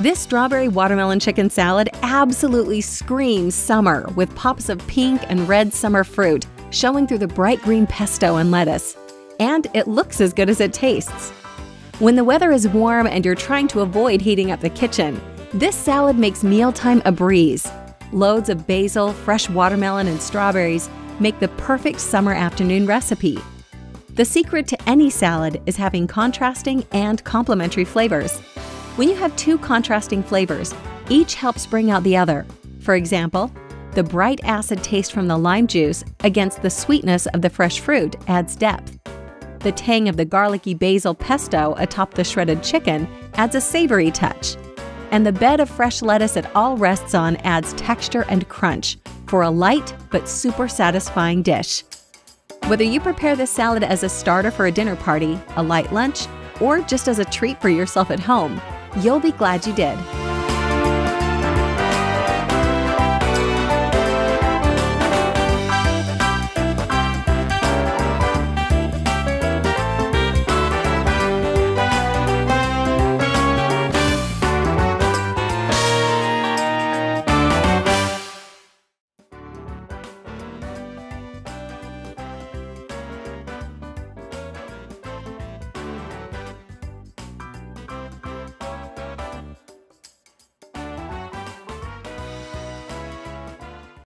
This strawberry watermelon chicken salad absolutely screams summer with pops of pink and red summer fruit showing through the bright green pesto and lettuce. And it looks as good as it tastes. When the weather is warm and you're trying to avoid heating up the kitchen, this salad makes mealtime a breeze. Loads of basil, fresh watermelon, and strawberries make the perfect summer afternoon recipe. The secret to any salad is having contrasting and complementary flavors. When you have two contrasting flavors, each helps bring out the other. For example, the bright acid taste from the lime juice against the sweetness of the fresh fruit adds depth. The tang of the garlicky basil pesto atop the shredded chicken adds a savory touch. And the bed of fresh lettuce it all rests on adds texture and crunch for a light but super satisfying dish. Whether you prepare this salad as a starter for a dinner party, a light lunch, or just as a treat for yourself at home, you'll be glad you did.